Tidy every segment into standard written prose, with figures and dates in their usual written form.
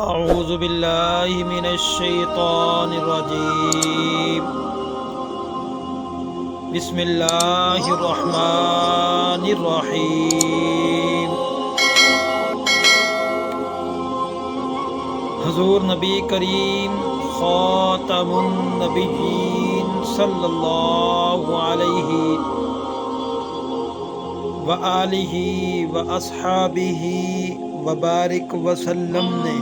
اعوذ باللہ من الشیطان الرجیم بسم اللہ الرحمن الرحیم۔ حضور نبی کریم خاتم النبیین صلی اللہ علیہ وآلہ واصحابہ وبارک وسلم نے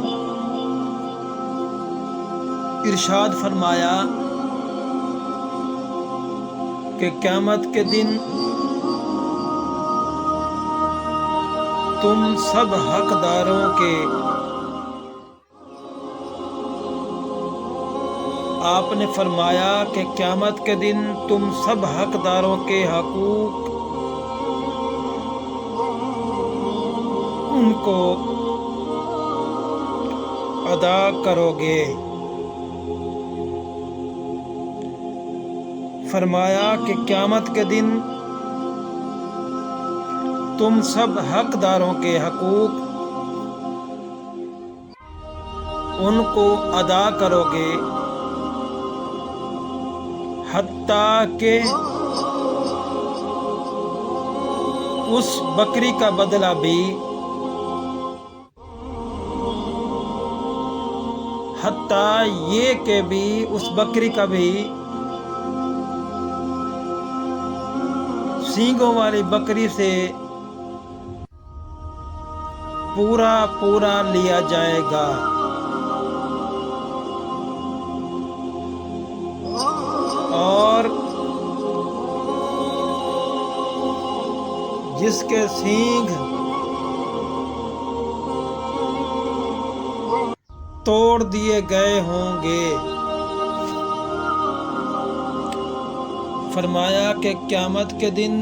ارشاد فرمایا کہ قیامت کے دن تم سب حقداروں کے آپ نے فرمایا کہ قیامت کے دن تم سب حقداروں کے حقوق ان کو ادا کرو گے۔ فرمایا کہ قیامت کے دن تم سب حقداروں کے حقوق ان کو ادا کرو گے، حتیٰ کہ اس بکری کا بدلہ بھی حتیٰ یہ کہ بھی اس بکری کا بھی سینگوں والی بکری سے پورا لیا جائے گا، اور جس کے سینگ توڑ دیے گئے ہوں گے۔ فرمایا کہ قیامت کے دن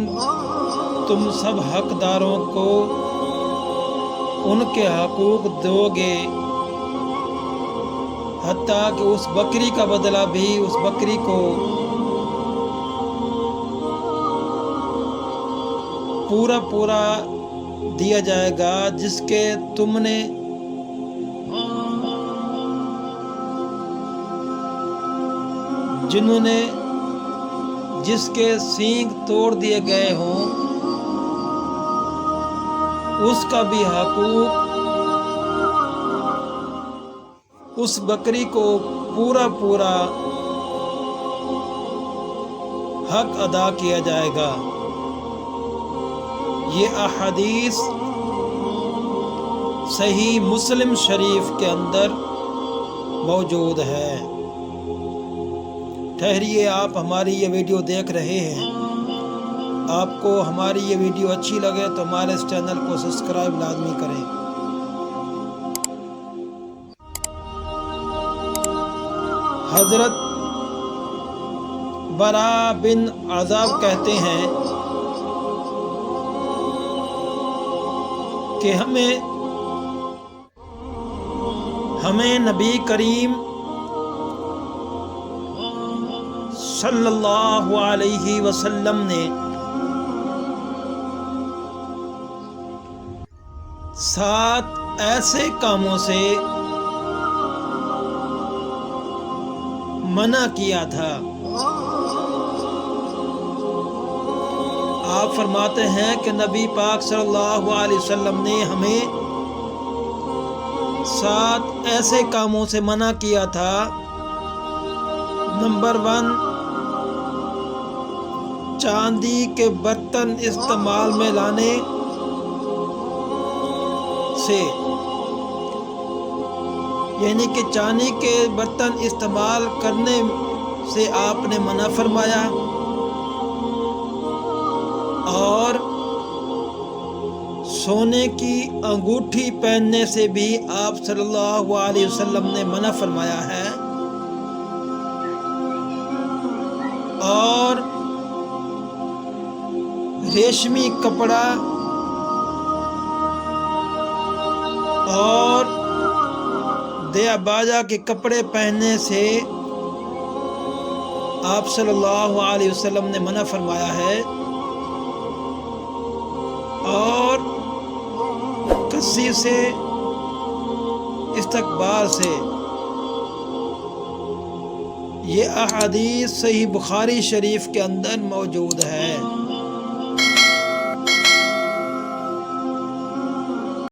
تم سب حقداروں کو ان کے حقوق دو گے، حتیٰ کہ اس بکری کا بدلہ بھی اس بکری کو پورا دیا جائے گا، جس کے تم نے جنہوں نے جس کے سینگ توڑ دیے گئے ہوں اس کا بھی حقوق اس بکری کو پورا حق ادا کیا جائے گا۔ یہ احادیث صحیح مسلم شریف کے اندر موجود ہے۔ ٹھہریے، آپ ہماری یہ ویڈیو دیکھ رہے ہیں، آپ کو ہماری یہ ویڈیو اچھی لگے تو ہمارے اس چینل کو سبسکرائب لازمی کریں۔ حضرت برا بن عازب کہتے ہیں کہ ہمیں نبی کریم صلی اللہ علیہ وسلم نے 7 ایسے کاموں سے منع کیا تھا۔ آپ فرماتے ہیں کہ نبی پاک صلی اللہ علیہ وسلم نے ہمیں 7 ایسے کاموں سے منع کیا تھا۔ نمبر 1، چاندی کے برتن استعمال میں لانے سے، یعنی کہ چاندی کے برتن استعمال کرنے سے آپ نے منع فرمایا، اور سونے کی انگوٹھی پہننے سے بھی آپ صلی اللہ علیہ وسلم نے منع فرمایا ہے، اور ریشمی کپڑا اور دیا باجا کے کپڑے پہننے سے آپ صلی اللہ علیہ وسلم نے منع فرمایا ہے، اور کسی سے استقبال سے۔ یہ احادیث صحیح بخاری شریف کے اندر موجود ہے۔